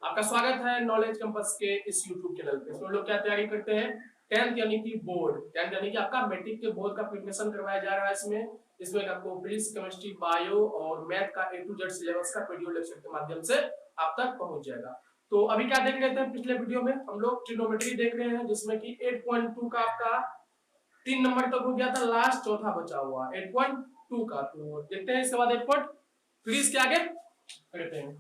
आपका स्वागत है नॉलेज कैंपस के इस यूट्यूब चैनल पे। इसमें हम लोग क्या तैयारी करते हैं, 10th यानी कि बोर्ड, 10th यानी कि आपका मैट्रिक के बोर्ड का प्रिपरेशन करवाया जा रहा है। इसमें आपको फिजिक्स, केमिस्ट्री, बायो और मैथ का A to Z सिलेबस का वीडियो लेक्चर के माध्यम से आप तक पहुंच जाएगा। तो अभी क्या देख रहे थे, पिछले वीडियो में हम लोग ट्रिग्नोमेट्री देख रहे हैं, जिसमें कि 8.2 का आपका 3 नंबर तक हो गया था, लास्ट चौथा बचा हुआ 8.2 का। तो देखते हैं इसके बाद 8.3 इसके आगे करते हैं।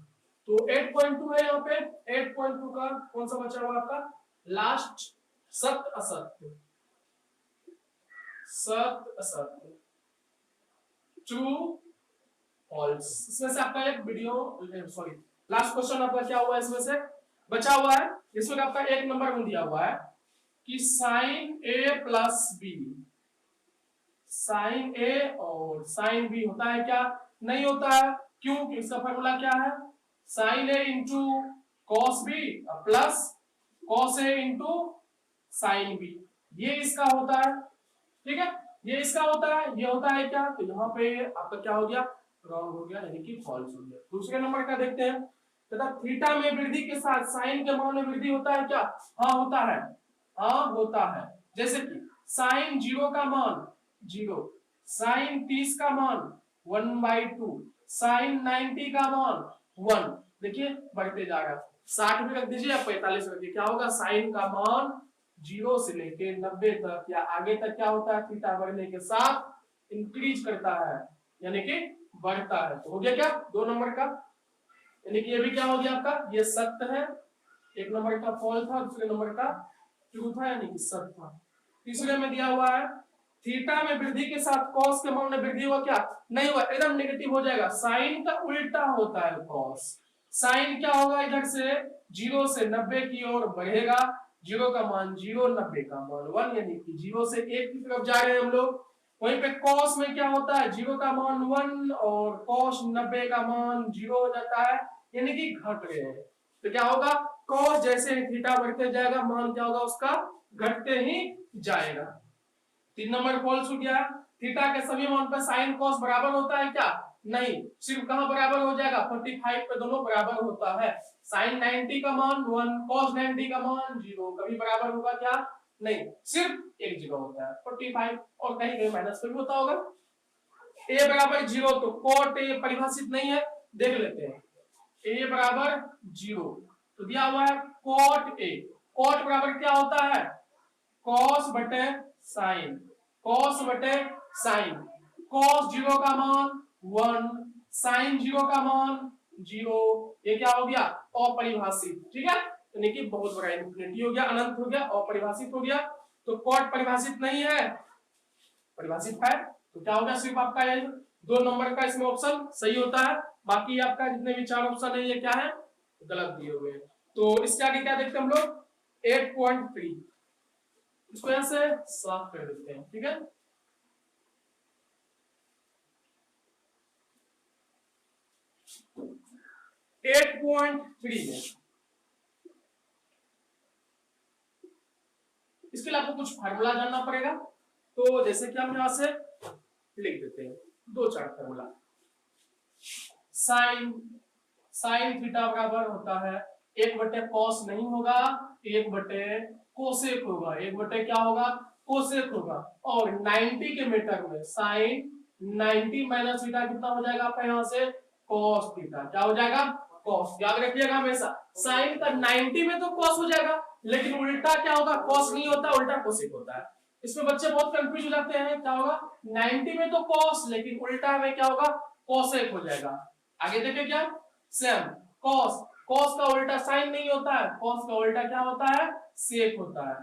तो 8.2 है यहाँ पे, 8.2 का कौन सा बचा हुआ आपका लास्ट, सत्य असत्य, सत्य असत्य, ट्रू फॉल्स। इसमें से आपका एक वीडियो सॉरी लास्ट क्वेश्चन आपका क्या हुआ इसमें से बचा हुआ है। इसमें आपका एक नंबर में दिया हुआ है कि साइन ए प्लस बी, साइन ए और साइन बी होता है क्या? नहीं होता है। क्यों? कि इसका फॉर्मूला क्या है, sine A into cos B plus cos A into sine B, ये इसका होता है। ठीक है, ये इसका होता है, ये होता है क्या? तो यहाँ पे आपका क्या हो गया, रॉन्ग हो गया, यानी कि फॉल्स हो गया। दूसरे नंबर का देखते हैं, तथा थीटा में वृद्धि के साथ साइन के मान में वृद्धि होता है क्या? हाँ होता है, हाँ होता है। जैसे कि साइन 0 का मान 0, साइन 30 का मान 1/2, साइन 90 का मान 1। देखिए बढ़ते जा रहा है, 60 भी रख दीजिए या 45 रखिए, क्या होगा, साइन का मान 0 से लेके 90 तक या आगे तक क्या होता है, थीटा बढ़ने के साथ इंक्रीज करता है, यानी कि बढ़ता है। तो हो गया क्या, 2 नंबर का, यानी कि ये भी क्या हो गया आपका, ये सत्य है, एक नंबर का फॉल्स था, दूसरे नंबर का ट्रू था, यानी कि सत्य था। तीसरे में दिया हुआ है थीटा में वृद्धि के साथ कॉस के मान में वृद्धि हुआ क्या? नहीं हुआ, एकदम नेगेटिव हो जाएगा। साइन का उल्टा होता है कॉस, साइन क्या होगा, इधर से 0 से 90 की ओर बढ़ेगा, 0 का मान 0, 90 का मान 1, यानी कि 0 से 1 की तरफ जा रहे हैं हम लोग। वहीं पे कॉस में क्या होता है, 0 का मान 1 और कॉस 90 का मान 0 हो जाता है, यानी कि घट रहे हैं। तो क्या होगा, कॉस जैसे थीटा बढ़ते जाएगा, मान क्या होगा उसका, घटते ही जाएगा। 3 नंबर फॉल्स हो गया। थीटा के सभी मान पर साइन कॉस बराबर होता है क्या? नहीं, सिर्फ कहां बराबर हो जाएगा, 45 पे दोनों बराबर होता है। साइन 90 का मान 1, कॉस 90 का मान 0, कभी बराबर होगा क्या? नहीं, सिर्फ एक जगह होता है 45, और कहीं कहीं माइनस पे भी होता होगा। a बराबर 0, तो cot a परिभाषित नहीं है, देख लेते हैं। a बराबर 0 तो दिया हुआ है cot a, cot बराबर क्या होता है, cos बटे साइन, cos बटे साइन, cos 0 का मान 1, साइन 0 का मान 0, ये क्या हो गया, अपरिभाषित। ठीक है, यानी कि बहुत बड़ा इन्फिनिटी हो गया, अनंत हो गया, अपरिभाषित हो गया। तो cot परिभाषित नहीं है, परिभाषित है, तो क्या होगा, सिर्फ आपका ये 2 नंबर का इसमें ऑप्शन सही होता है, बाकी आपका जितने भी 4 ऑप्शन है ये क्या है, गलत दिए हुए हैं। तो इसके आगे क्या देखते हैं हम लोग, 8.3, इसको यहां से साफ कर देते हैं। ठीक है, 8.3 में इसके लिए आपको कुछ फार्मूला जानना पड़ेगा। तो जैसे कि हम यहां से लिख देते हैं 2-4 फार्मूला। साइन, साइन थीटा बराबर होता है 1 बटे कॉस नहीं होगा, 1 बटे कोसेक होगा, 1 बटे क्या होगा, कोसेक होगा। और 90 के मीटर में साइन 90 माइनस थीटा कितना हो जाएगा आपका, यहां से कॉस थीटा, क्या हो जाएगा, कॉस। याद रखिएगा हमेशा, साइन का 90 में तो कॉस हो जाएगा, लेकिन उल्टा क्या होगा, कॉस नहीं होता, उल्टा कोसेक होता है। इसमें बच्चे बहुत कंफ्यूज हो जाते हैं, क्या होगा, 90 में तो कॉस, लेकिन उल्टा में क्या होगा, कोसेक हो जाएगा। आगे देखिए क्या, सेम कॉस, कॉस का उल्टा साइन नहीं होता है, कॉस का उल्टा क्या होता है, सेक होता है।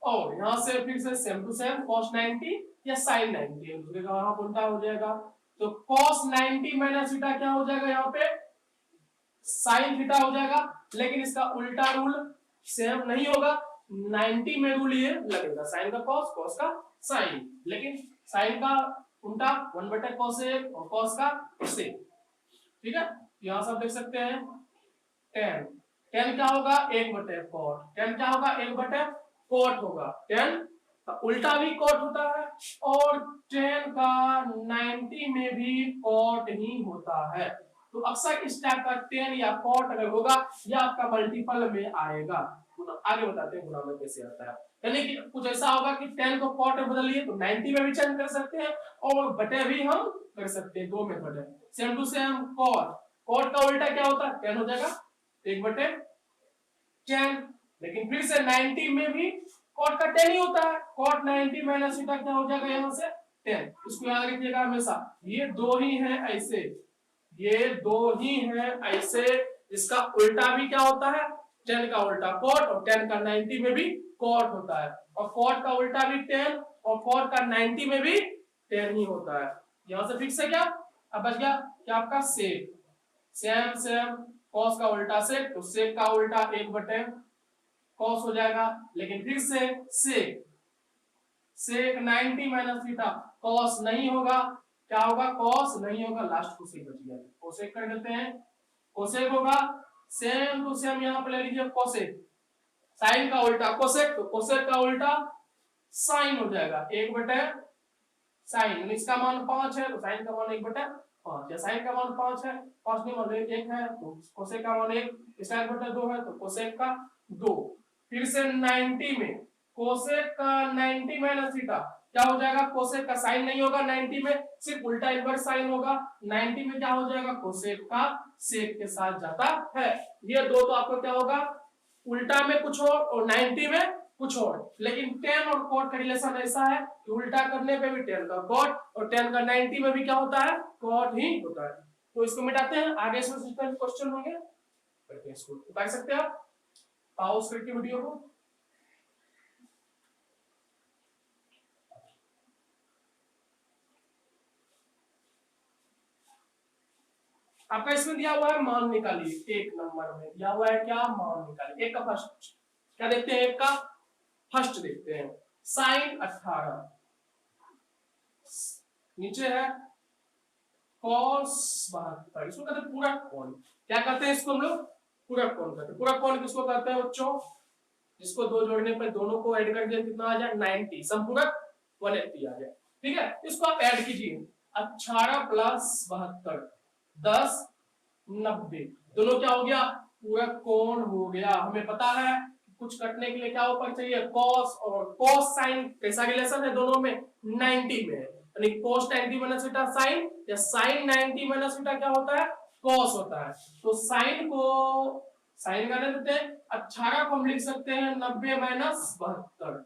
और यहां से फिर से सेम टू सेम cos 90 या sin 90, दूसरे का वहां उल्टा हो जाएगा। तो cos 90 माइनस थीटा क्या हो जाएगा, यहाँ पे sin थीटा हो जाएगा, लेकिन इसका उल्टा रूल सेम नहीं होगा, 90 में रूल ये लगेगा, sin का cos, cos का sin, लेकिन sin का उल्टा 1/cos और cos का sec। ठीक है, यहां से आप देख सकते हैं tan, tan क्या होगा, 1/cot, tan क्या होगा, 1/cot होगा, tan का उल्टा भी cot होता है, और tan का 90 में भी cot ही होता है। तो अक्सर इस टाइप का tan या cot अगर होगा या आपका मल्टीपल में आएगा। आगे बताते हैं गुणा में कैसे आता है। यानी कि कुछ ऐसा होगा कि tan को cot में बदलिए तो 90 में भी चेंज कर सकते हैं और बटे भी हम कर सकते हैं, दो मेथड है। सेम टू सेम cot का उल्टा क्या होता है, tan हो जाएगा 1/10। लेकिन फिर से 90 में भी cot का tan ही होता है, cot 90 माइनस थीटा क्या हो जाएगा यहाँ से 10। इसको याद रखिएगा हमेशा, ये दो ही है ऐसे, ये दो ही है ऐसे, इसका उल्टा भी क्या होता है, tan का उल्टा cot और tan का 90 में भी cot होता है, और cot का उल्टा भी tan और cot का 90 में भी tan ही होता है। यहां से फिक्स है क्या, अब बच गया क्या आपका sec, सेम सेम cos का उल्टा sec, तो sec का उल्टा 1/cos हो जाएगा। लेकिन फिर से sec 90 माइनस थीटा cos नहीं होगा, क्या होगा, cos नहीं होगा, लास्ट cosec बच गया, cosec कर देते हैं, cosec होगा सेम टू सेम, यहां पर ले लीजिए cosec, sin का उल्टा cosec, तो cosec का उल्टा sin हो जाएगा 1/sin, इसका मान 5 है तो sin का मान 1/5 या sin का मान 5 है, 5 नहीं मान 1 है तो cosec का मान 1, इसका 1/2 है तो cosec का 2। फिर से 90 में cosec का 90 माइनस थीटा क्या हो जाएगा, cosec का sin नहीं होगा 90 में, सिर्फ उल्टा इनवर्स sin होगा, 90 में क्या हो जाएगा, cosec का sec के साथ जाता है। ये दो तो आपको क्या होगा, उल्टा में कुछ और 90 में कुछ और, लेकिन tan और cot का रिलेशन ऐसा है कि उल्टा करने पे भी tan का cot और tan का 90 में भी क्या होता है, cot ही होता है। तो इसको मिटाते हैं, आगे इसमें क्वेश्चन होंगे करके इसको उतार सकते हैं आप, पॉज करके वीडियो को। आपका इसमें दिया हुआ है मान निकालिए, एक नंबर में दिया हुआ है क्या, मान निकालिए। एक का फर्स्ट क्या देखते हैं, एक का फर्स्ट देखते हैं, sin 18 नीचे है cos 72, इसको कहते हैं पूरक कोण। क्या कहते हैं इसको हम लोग, पूरक कोण कहते हैं। पूरक कोण किसको कहते हैं बच्चों, जिसको दो जोड़ने पर दोनों को ऐड कर दिया कितना आ जाए 90, संपूरक 180 आ जाए। ठीक है, इसको आप ऐड कीजिए, 18 प्लस 72 10 90, दोनों क्या हो गया, पूरक कोण हो गया। हमें पता है कुछ कटने के लिए क्या ऊपर चाहिए, cos, और cos sin कैसा रिलेशन है दोनों में, 90 में, यानी cos 90 माइनस थीटा sin, या sin 90 माइनस थीटा क्या होता है, cos होता है। तो sin को sin का ले लेते हैं, 18 को हम लिख सकते हैं 90 माइनस 72,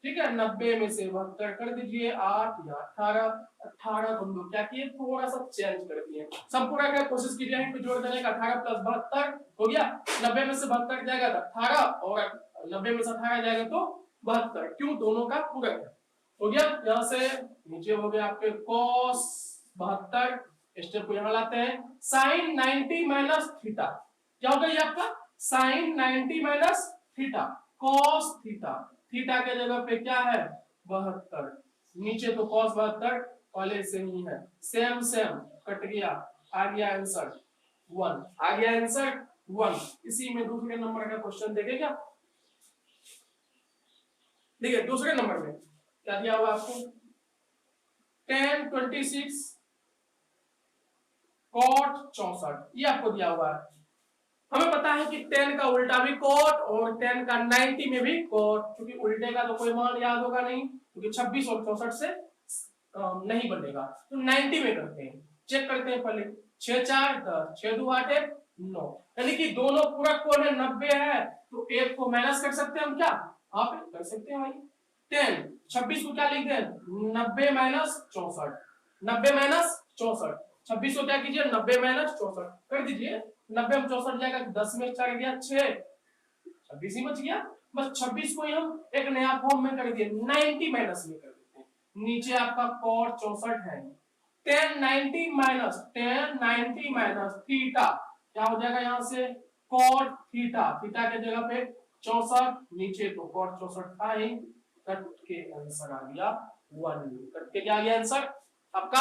ठीक है, 90 में से 72 कर दीजिए, 8 या 18, 18 को हम लोग क्या किए, थोड़ा सा चेंज कर दिए, संपूर्ण का कोशिश कीजिए कि जोड़ देने का, 18 प्लस 72 हो गया, 90 में से 72 जाएगा तो 18 और 90 में से 18 जाएगा तो 72, क्यों, दोनों का पूरक है, हो गया। यहां से नीचे हो गया आपके cos 72, स्टेप को यहां लाते हैं, sin 90 माइनस थीटा क्या होगा, ये आपका sin 90 minus theta cos theta, theta के जगह पे क्या है 72, नीचे तो cos 72 पहले से ही है, सेम सेम कट गया, आ गया आंसर 1, आ गया आंसर 1। इसी में दूसरे नंबर का क्वेश्चन देखें क्या, देखिए दूसरे नंबर में क्या दिया हुआ आपको, tan 26 cot 64, ये आपको दिया हुआ है। हमें पता है कि tan का उल्टा भी cot और tan का 90 में भी cot, क्योंकि उल्टे का तो कोई मान याद होगा नहीं, क्योंकि 26 और 64 से नहीं बनेगा, तो 90 में करते हैं, चेक करते हैं पहले, 6 4 10 6 2 8 1 9, यानी कि दोनों पूरक कोण है 90 है, तो एक को माइनस कर सकते हैं हम, क्या आप कर सकते हैं भाई, 10 26 को क्या लिख दें 90 माइनस 64, 90 माइनस 64, 26 को क्या कीजिए 90 माइनस 64 कर दीजिए, 90 में 64 जाएगा, 10 में 4 गया 6, 26 ही बच गया, बस 26 को ही हम एक नया फॉर्म में कर दिए, 90 माइनस में कर देते हैं, नीचे आपका cot 64 है, tan 90 माइनस थीटा क्या हो जाएगा, यहां से cot थीटा, थीटा के जगह पे 64, नीचे तो cot 64 था ही, कट के आंसर आ गया 1, कट के क्या आ गया आंसर आपका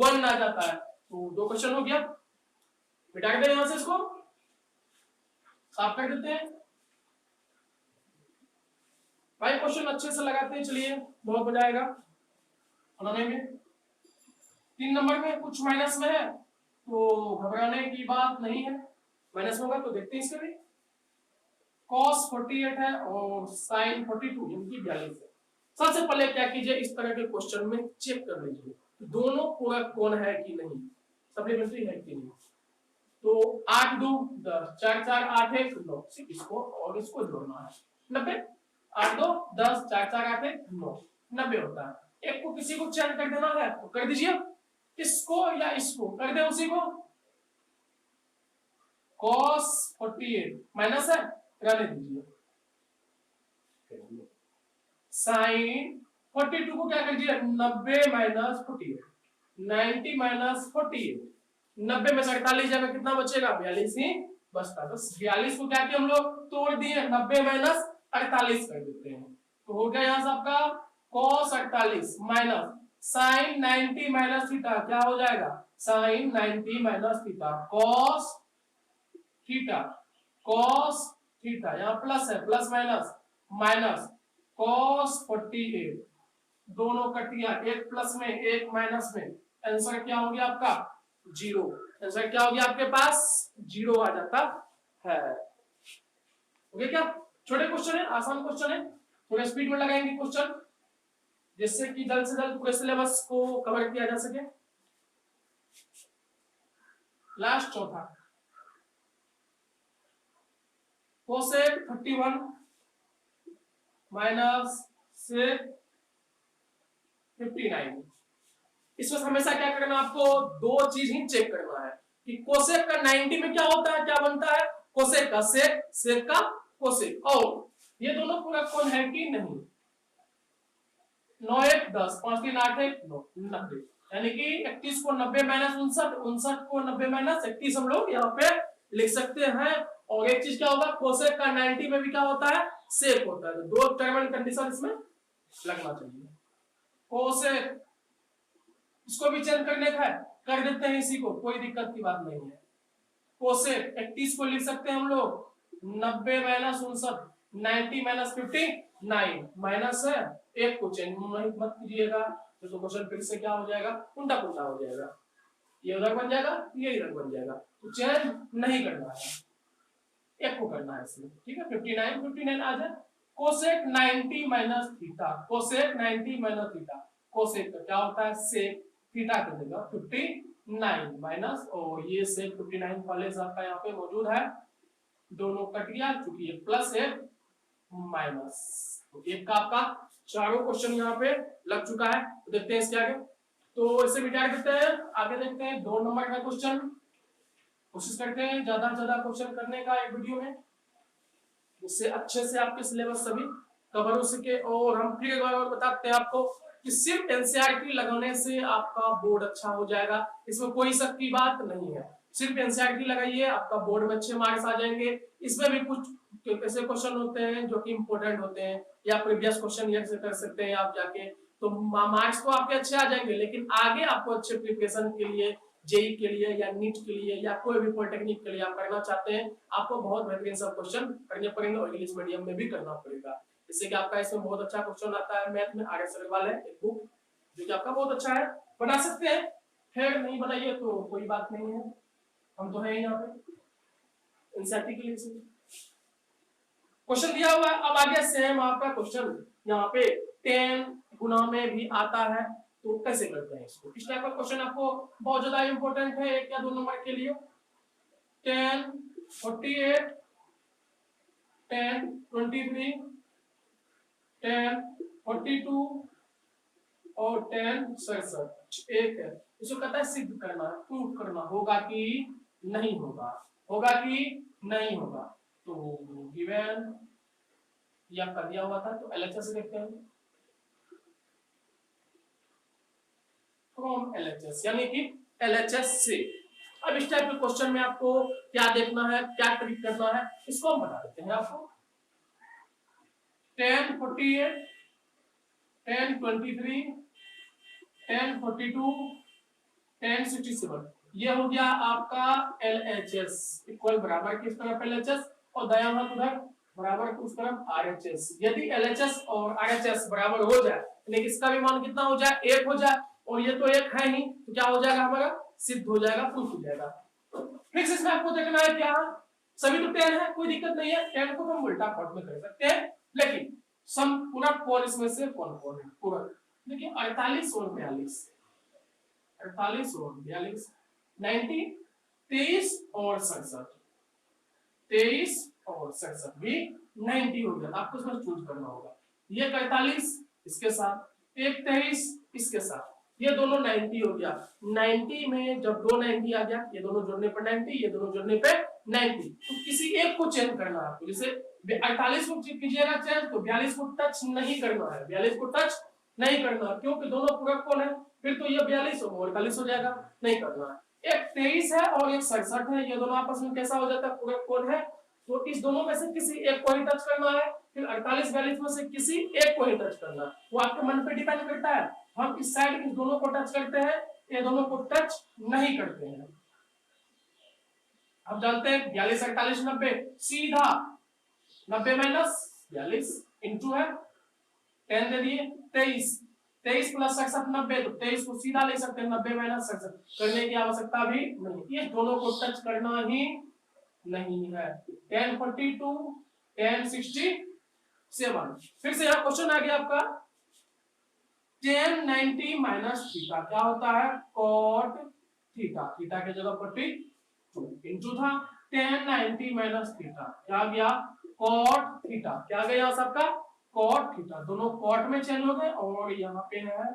1 आ जाता है। तो दो क्वेश्चन हो गया, मिटा दें यहां से, इसको साफ कर देते हैं भाई, क्वेश्चन अच्छे से लगाते हैं, चलिए बहुत मजा आएगा बनाने में। 3 नंबर में कुछ माइनस में है, तो घबराने की बात नहीं है, माइनस होगा तो देखते हैं इसके भी। cos 48 है और sin 42 इनकी 42 है। सबसे पहले क्या कीजिए, इस तरह के क्वेश्चन में चेक कर लीजिए दोनों पूरक कोण है कि नहीं, सप्लीमेंट्री है कि नहीं। तो 8 2 10, 4 4 8 1 9, सिर्फ इसको और इसको जोड़ना है 90। 8 2 10, 4 4 8 1 9, 90 होता है। एक को किसी को चेंज कर देना है तो कर दीजिए, इसको या इसको कर दे उसी को। cos 48 माइनस है, रहने दीजिए। sin 42 को क्या कर दीजिए, 90 माइनस 48, 90 माइनस 48, 90 में से 48 जाएगा कितना बचेगा, 42 ही बचता। तो 42 को क्या किया हम लोग, तोड़ दिए, 90 माइनस 48 कर देते हैं। तो हो गया यहां से आपका cos 48 minus sin 90 minus theta, क्या हो जाएगा sin 90 minus theta cos theta, cos theta, यहां प्लस है, प्लस माइनस माइनस cos 48, दोनों कट गया, एक प्लस में एक माइनस में, आंसर क्या हो गया आपका 0। आंसर क्या हो गया आपके पास 0 आ जाता है। ओके क्या, छोटे क्वेश्चन है, आसान क्वेश्चन है, थोड़ा स्पीड में लगाएंगे क्वेश्चन जिससे कि जल्द से जल्द पूरे सिलेबस को कवर किया जा सके। लास्ट चौथा, कोसेक 31 माइनस सेक 59। इसमें हमेशा क्या करना, आपको दो चीज ही चेक करना है कि कोसेक का 90 में क्या होता है, क्या बनता है, कोसेक का सेक, सेक का कोसेक, और ये दोनों पूरक कोण है कि नहीं। 9 1 10, 5 3 8 1 9, 90, यानी कि 31 को 90 माइनस 59, 59 को 90 माइनस 31 हम लोग यहाँ पे लिख सकते हैं। और एक चीज क्या होगा, कोसेक का 90 में भी क्या होता है, सेक होता है। तो दो टर्म एंड कंडीशन इसमें लगना चाहिए। कोसेक, इसको भी चेंज करने का है, कर देते हैं इसी को, कोई दिक्कत की बात नहीं है। कोसेक 31 को लिख सकते हैं हम लोग 90 माइनस 59, 90 माइनस 59, माइनस है, एक को चेंज मत कीजिएगा, तो क्वेश्चन फिर से क्या हो जाएगा, उल्टा पुल्टा हो जाएगा, ये उधर बन जाएगा, ये इधर बन जाएगा। तो चेंज नहीं करना है, एक को करना है इसमें, ठीक है। 59 59 आ जाए। Cosec 90 minus theta, cosec 90 minus theta, cosec का क्या होता है सेक, थीटा कर देगा 59 माइनस, और ये सेक 59 पहले से आपका यहाँ पे मौजूद है, दोनों कट गया, चूंकि ये प्लस है माइनस। तो एक का आपका चारों क्वेश्चन यहाँ पे लग चुका है। तो देखते हैं इसके आगे, तो इसे मिटा देते हैं, आगे देखते हैं 2 नंबर का क्वेश्चन। कोशिश करते हैं ज्यादा से ज्यादा क्वेश्चन करने का एक वीडियो में, जिससे अच्छे से आपके सिलेबस सभी कवर हो सके। और हम फिर एक बार बताते हैं आपको कि सिर्फ एनसीईआरटी लगाने से आपका बोर्ड अच्छा हो जाएगा, इसमें कोई शक की बात नहीं है। सिर्फ एनसीईआरटी लगाइए, आपका बोर्ड में अच्छे मार्क्स आ जाएंगे। इसमें भी कुछ ऐसे क्वेश्चन होते हैं जो कि इंपॉर्टेंट होते हैं, या प्रीवियस क्वेश्चन ये कर सकते हैं आप जाके, तो मार्क्स तो आपके अच्छे आ जाएंगे, लेकिन आगे आपको अच्छे प्रिपरेशन के लिए, जेई के लिए या नीट के लिए या कोई भी पॉलिटेक्निक के लिए आप करना चाहते हैं, आपको बहुत बेहतरीन सब क्वेश्चन करने पड़ेंगे, और इंग्लिश मीडियम में भी करना पड़ेगा। इससे कि आपका इसमें बहुत अच्छा क्वेश्चन आता है मैथ में, आर.एस. अग्रवाल है एक बुक जो कि आपका बहुत अच्छा है, बना सकते हैं। फिर नहीं बनाइए तो कोई बात नहीं है, हम तो है यहाँ पे एनसीईआरटी के लिए। क्वेश्चन दिया हुआ है, अब आगे सेम आपका क्वेश्चन यहाँ पे 10 गुना में भी आता है, तो कैसे करते हैं इसको। इस टाइप का क्वेश्चन आपको बहुत ज्यादा इंपॉर्टेंट है, 1 या 2 नंबर के लिए। 10 48, 10 23, 10 42 और 10 67, एक है। इसको कहता है सिद्ध करना, प्रूव करना, होगा कि नहीं होगा, होगा कि नहीं होगा। तो गिवन ये आपका दिया हुआ था, तो एलएचएस से देखते हैं, फ्रॉम एलएचएस, यानी कि एलएचएस से। अब इस टाइप के क्वेश्चन में आपको क्या देखना है, क्या ट्रिक करना है, इसको हम बता देते हैं आपको। 10 48, 10 23, 10 42, 10 67, ये हो गया आपका एलएचएस, इक्वल बराबर किस तरफ एलएचएस और दायां हाथ उधर बराबर उस तरफ आरएचएस। यदि एलएचएस और आरएचएस बराबर हो जाए, यानी कि इसका भी मान कितना हो जाए, 1 हो जाए, और ये तो 1 है ही, तो क्या हो जाएगा हमारा सिद्ध हो जाएगा, प्रूफ हो जाएगा। फिर इसमें आपको देखना है क्या, सभी तो 10 है, कोई दिक्कत नहीं है, 10 को तो हम उल्टा पार्ट में कर सकते हैं, लेकिन सम पूरा कौन इसमें से कौन है पूरा। देखिए 48 और 42, 48 और 42 90, 23 और 67, 23 और 67 भी 90 हो गया। आपको इसमें चूज करना होगा, ये 48 इसके साथ, एक 23 इसके साथ, ये दोनों 90 हो गया। 90 में जब दो 90 आ गया, ये दोनों जोड़ने पर 90, ये दोनों जोड़ने पे 90, तो किसी एक को चेंज करना है आपको। जैसे 48 को कीजिएगा चेंज तो 42 को टच नहीं करना है, 42 को टच नहीं करना है, क्योंकि दोनों पूरक कौन है, फिर तो ये 42 और 48 हो जाएगा, नहीं करना है। एक 23 है और एक 67 है, ये दोनों आपस में कैसा हो जाता है, पूरक कौन है, तो इस दोनों में से किसी एक को ही टच करना है। फिर 48 42 में से किसी एक को ही टच करना है, वो आपके मन पे डिपेंड करता है। हम इस साइड इस दोनों को टच करते हैं, ये दोनों को टच नहीं करते हैं। अब जानते हैं 42 48 90, सीधा 90 माइनस 42 इंटू है 10 दे दिए 23, 23 प्लस 67 90, तो 23 को सीधा ले सकते हैं, 90 माइनस 67 करने की आवश्यकता भी नहीं, ये दोनों को टच करना ही नहीं है। 1042 1067। फिर से यहाँ क्वेश्चन आ गया आपका 1090 माइनस थीटा क्या होता है, कॉट थीटा, थीटा के जगह 42 इंटू था 1090 माइनस थीटा क्या गया, कॉट थीटा, क्या गया सबका कॉट थीटा, दोनों कॉट में चेंज हो गए। और यहाँ पे है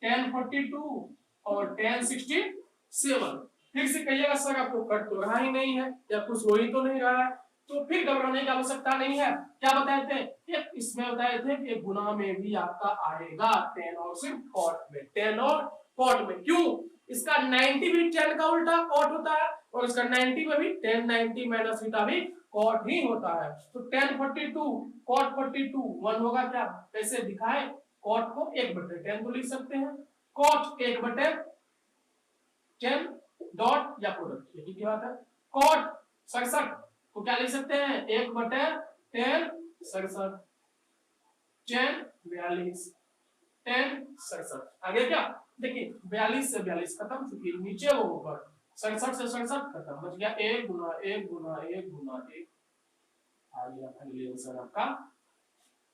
1042 और 1067। फिर से कहिएगा सर आपको कट तो रहा ही नहीं है या कुछ हो ही तो नहीं रहा है, तो फिर घबराने की आवश्यकता नहीं है। क्या बताए थे, एक इसमें बताए थे कि गुना में भी आपका आएगा 10 और सिर्फ कॉट में, 10 और कॉट में, क्यों, इसका 90 भी 10 का उल्टा कॉट होता है और इसका 90 में भी 1090 माइनस थीटा भी कॉट ही होता है। तो 1042 कॉट 42 1 होगा क्या, कैसे दिखाए, कॉट को 1/10 तो लिख सकते हैं, कॉट 1/10 डॉट या प्रोडक्ट, यही की बात है। कॉट 67 को क्या लिख सकते हैं, 1/10 67, 10 42 10 67, आगे क्या, देखिए 42 से 42 खत्म, चुकी नीचे वो ऊपर 67 से 67 खत्म, बच गया 1 गुना 1 गुना 1 गुना 1, आ गया फाइनली आंसर आपका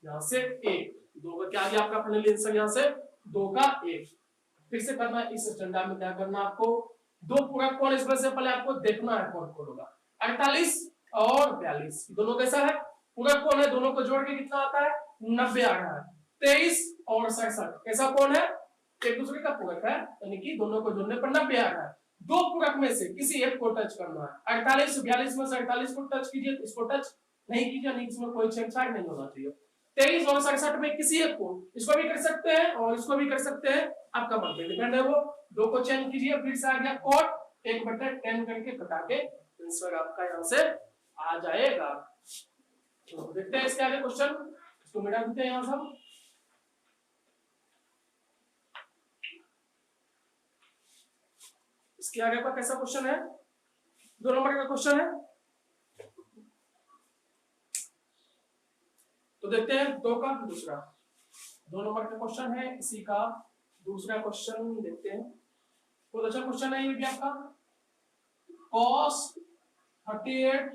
यहाँ से 1, 2 का क्या आ गया आपका फाइनली आंसर यहाँ से 2 का 1। फिर से करना है इस स्टैंडर्ड में, क्या करना आपको, दो पूरक कौन, इसमें से पहले आपको देखना है कौन कौन होगा। 48 और 42 दोनों कैसा है, पूरक कौन है, दोनों को जोड़ के कितना आता है 90 आ रहा है। 23 और 67 कैसा कौन है, एक दूसरे का पूरक है, यानी कि दोनों को जोड़ने पर 90 आ रहा है। दो पूरक में से किसी एक को टच करना है, 48 42 में से 48 को टच कीजिए, इसको टच नहीं कीजिए, नहीं इसमें कोई छेड़छाड़ नहीं होना चाहिए। 23 और 67 में किसी एक को, इसको भी कर सकते हैं और इसको भी कर सकते हैं, आपका मन पे डिपेंड है, वो दो को चेंज कीजिए। फिर से आ गया कॉट 1/10 करके कटा के आंसर आपका यहां से आ जाएगा। तो देखते हैं इसके आगे क्वेश्चन, इसको मिटा देते हैं यहां सब। इसके आगे का कैसा क्वेश्चन है, 2 नंबर का क्वेश्चन है, तो देखते हैं 2 का दूसरा, 2 नंबर का क्वेश्चन है, इसी का दूसरा क्वेश्चन देखते हैं। बहुत अच्छा क्वेश्चन है ये भी आपका, cos 38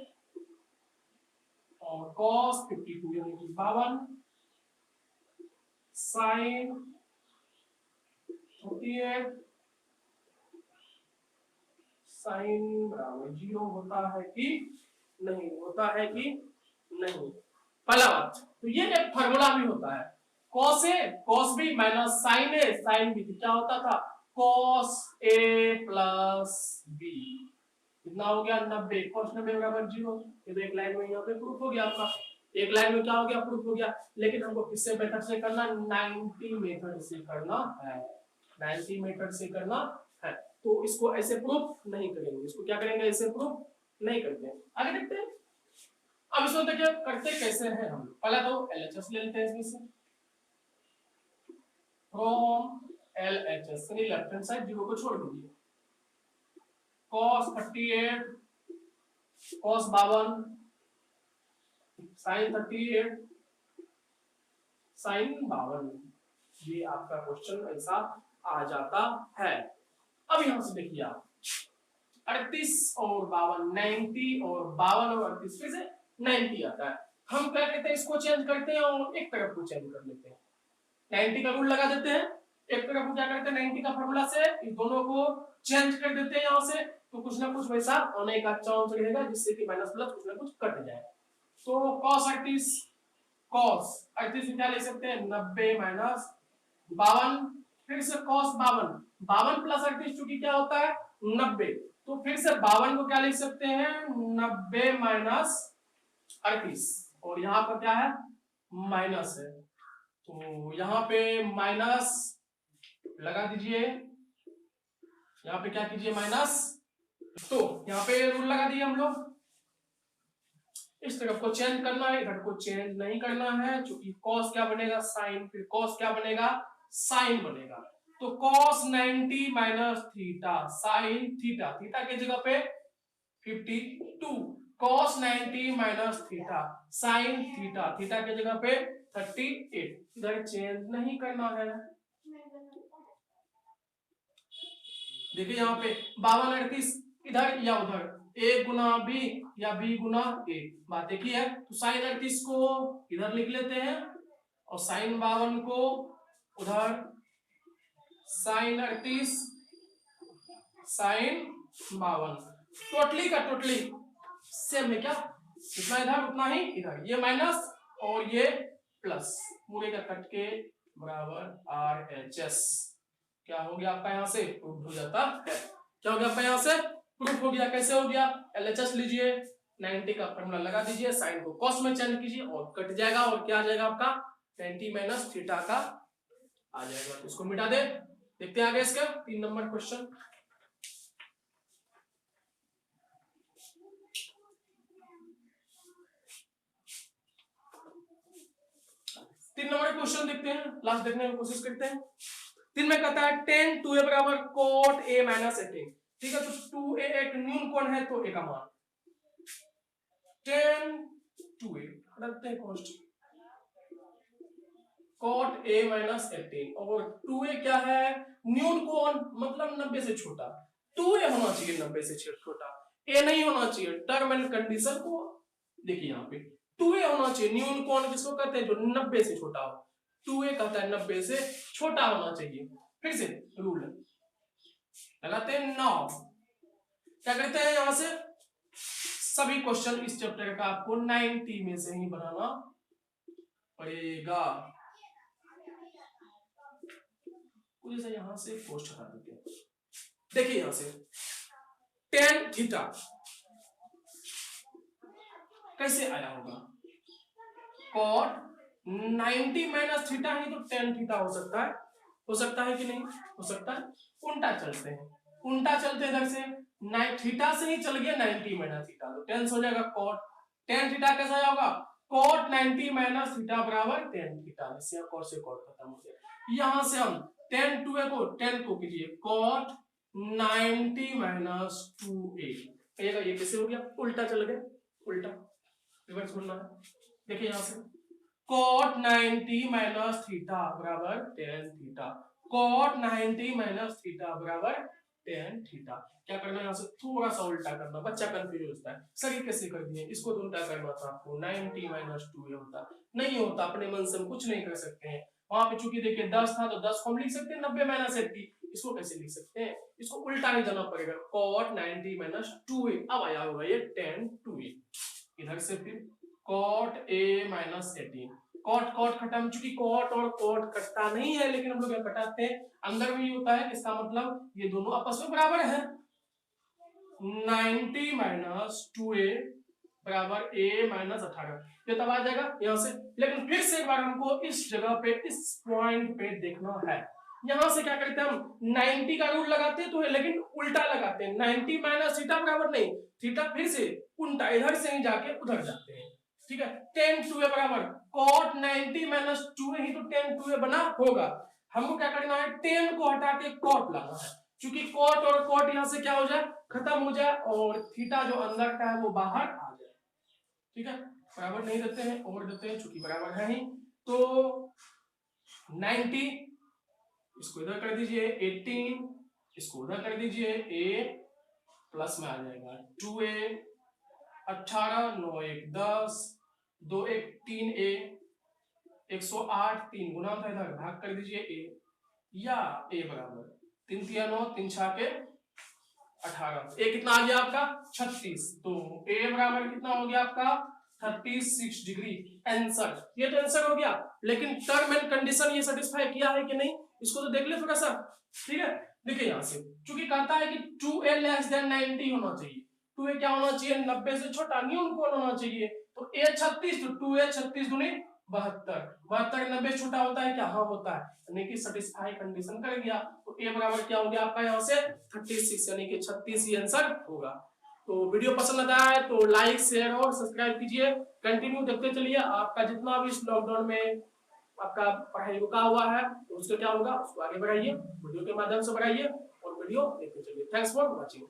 और cos 52 यानी कि 52, sin 38 sin बराबर 0 होता है कि नहीं, होता है कि नहीं। पहला बात तो ये एक फार्मूला भी होता है, cos a cos b minus sin a sin b, क्या होता था cos a प्लस b, कितना हो गया 90, cos 90 बराबर 0। ये तो एक लाइन में यहाँ पे प्रूफ हो गया आपका, एक लाइन में क्या हो गया, प्रूफ हो गया। लेकिन हमको किससे मेथड से करना, 90 मेथड से करना है, 90 मेथड से करना है, तो इसको ऐसे प्रूफ नहीं करेंगे, इसको क्या करेंगे, ऐसे प्रूफ नहीं करते हैं। आगे देखते हैं, अब इसको देखिए करते कैसे हैं हम। पहला तो LHS ले लेते हैं, इसमें से फ्रॉम LHS यानी लेफ्ट हैंड साइड 0 को छोड़ दीजिए, cos 38 cos 52 sin 38 sin 52, ये आपका क्वेश्चन ऐसा आ जाता है। अब यहां से देखिए आप 38 और 52, 90 और 52 और 38 फिर से 90 आता है। हम क्या करते हैं, इसको चेंज करते हैं और एक तरफ को चेंज कर लेते हैं, 90 का रूल लगा देते हैं, एक तरफ को क्या करते हैं 90 का फार्मूला से इन दोनों को चेंज कर देते हैं यहाँ से, तो कुछ ना कुछ वैसा होने का चांस रहेगा जिससे कि माइनस प्लस कुछ ना कुछ कट जाए। तो cos 38 cos 38 क्या ले सकते हैं 90 माइनस 52, फिर से cos 52 52 प्लस 38 चूंकि क्या होता है 90, तो फिर से 52 को क्या लिख सकते हैं 90 माइनस 38, और यहाँ पर क्या है माइनस है, तो यहाँ पे माइनस लगा दीजिए, यहाँ पे क्या कीजिए माइनस, तो यहाँ पे रूल लगा दिए हम लोग, इस तरफ को चेंज करना है, इधर को चेंज नहीं करना है, क्योंकि cos क्या बनेगा साइन, फिर cos क्या बनेगा साइन बनेगा, तो cos 90 minus theta sine theta, theta की जगह पे 52, cos 90 minus theta sine theta, theta की जगह पे 38, इधर चेंज नहीं करना है। देखिए यहाँ पे 52 38 इधर या उधर, a गुना b या b गुना a, बात एक ही है, तो साइन 38 को इधर लिख लेते हैं और साइन 52 को उधर, साइन 38 साइन 52, टोटली का टोटली सेम है क्या, जितना इधर उतना ही इधर, ये माइनस और ये प्लस, पूरे का कट के बराबर RHS, क्या हो गया आपका यहाँ से प्रूफ हो जाता है, क्या हो गया आपका यहाँ से प्रूफ हो गया। कैसे हो गया, LHS लीजिए, 90 का फॉर्मूला लगा दीजिए, साइन को कॉस में चेंज कीजिए और कट जाएगा, और क्या आ जाएगा आपका 90 माइनस थीटा का आ जाएगा, तो इसको मिटा दे। देखते हैं आगे इसका 3 नंबर क्वेश्चन। तीन नंबर क्वेश्चन देखते हैं, लास्ट देखने की कोशिश करते हैं। 3 में कहता है tan 2a बराबर cot a माइनस 18, ठीक है, तो 2a एक न्यून कोण है, तो a का मान tan 2a रखते हैं कांस्टेंट, cot a माइनस 18, और 2a क्या है न्यून कोण, मतलब 90 से छोटा, 2a होना चाहिए 90 से छोटा, a नहीं होना चाहिए, टर्म एंड कंडीशन को देखिए यहाँ पे 2a होना चाहिए, न्यून कोण किसको कहते हैं जो 90 से छोटा हो, 2a कहता है 90 से छोटा होना चाहिए। फिर से रूल लगाते हैं 9, क्या करते हैं यहां से सभी क्वेश्चन इस चैप्टर का आपको 90 में से ही बनाना पड़ेगा, कुछ से यहां से पोस्ट हटा देते हैं। देखिए यहां से tan थीटा कैसे आया होगा, cot 90 माइनस थीटा ही तो tan थीटा हो सकता है कि नहीं हो सकता है, उल्टा चलते हैं, उल्टा चलते इधर से थीटा से ही चल गया 90 माइनस थीटा, तो टेन हो जाएगा cot tan थीटा कैसा होगा cot 90 माइनस थीटा बराबर tan थीटा, इससे cot से cot खत्म हो गया, यहां से हम tan 2a को tan को कीजिए cot 90 माइनस 2a, ये कैसे हो गया उल्टा चल गया, उल्टा रिवर्स बोलना है। देखिए यहां से cot 90 माइनस थीटा बराबर tan theta, cot 90 minus theta बराबर tan थीटा, क्या करना है यहाँ से थोड़ा सा उल्टा करना, बच्चा कंफ्यूज होता है सर ये कैसे कर दिए, इसको तो उल्टा करना था आपको, 90 माइनस 2 होता नहीं होता, अपने मन से हम कुछ नहीं कर सकते हैं, वहां पे चूंकि देखिए 10 था तो 10 को हम लिख सकते हैं 90 माइनस 80, इसको कैसे लिख सकते हैं, इसको उल्टा नहीं जाना पड़ेगा, cot 90 माइनस 2a, अब आया होगा ये tan 2a, इधर से फिर cot a minus 18, cot cot खत्म, चूंकि कॉट और कॉट कटता नहीं है, लेकिन हम लोग क्या कटाते हैं अंदर में ही होता है, इसका मतलब ये दोनों आपस में बराबर है, 90 माइनस 2a बराबर a माइनस 18, ये तब आ जाएगा यहां से, लेकिन फिर से एक बार हमको इस जगह पे इस पॉइंट पे देखना है, यहां से क्या करते हैं हम 90 का रूल लगाते हैं, तो लेकिन उल्टा लगाते हैं, 90 माइनस थीटा बराबर नहीं, थीटा फिर से उल्टा इधर से ही जाके उधर जाते हैं, ठीक है, tan 2a बराबर cot 90 माइनस 2a ही तो tan 2a बना होगा, हमको क्या करना है tan को हटा के cot लाना है, क्योंकि cot और cot यहां से क्या हो जाए खत्म हो जाए, और थीटा जो अंदर का है वो बाहर आ जाए, ठीक है, बराबर नहीं देते हैं और देते हैं, चूंकि बराबर है ही, तो 90 इसको इधर कर दीजिए, 18 इसको उधर कर दीजिए, a प्लस में आ जाएगा 2a 18 9 1 10 2 1 3a 108 3 गुना था इधर भाग कर दीजिए a या a बराबर 3 3 9 3 6 के 18 a कितना आ गया आपका 36 तो a बराबर कितना हो गया आपका 36 डिग्री आंसर। ये तो आंसर हो गया, लेकिन टर्म एंड कंडीशन ये सेटिस्फाई किया है कि नहीं इसको तो देख ले थोड़ा सा। ठीक है, देखिए यहां से चूंकि कहता है कि 2a लेस देन 90 होना चाहिए, 2a क्या होना चाहिए 90 से छोटा न्यूनकोण होना चाहिए, तो a 36 तो 2a 36 दूनी 72, 72 90 छोटा होता है क्या, हाँ होता है, यानी कि सेटिस्फाई कंडीशन कर गया। तो a बराबर क्या हो गया आपका यहाँ से 36 यानी कि 36 ही आंसर होगा। तो वीडियो पसंद आता है तो लाइक शेयर और सब्सक्राइब कीजिए, कंटिन्यू देखते चलिए। आपका जितना भी इस लॉकडाउन में आपका पढ़ाई रुका हुआ है तो उसका क्या होगा उसको आगे बढ़ाइए, वीडियो के माध्यम से बढ़ाइए और वीडियो देखते चलिए। Thanks for watching.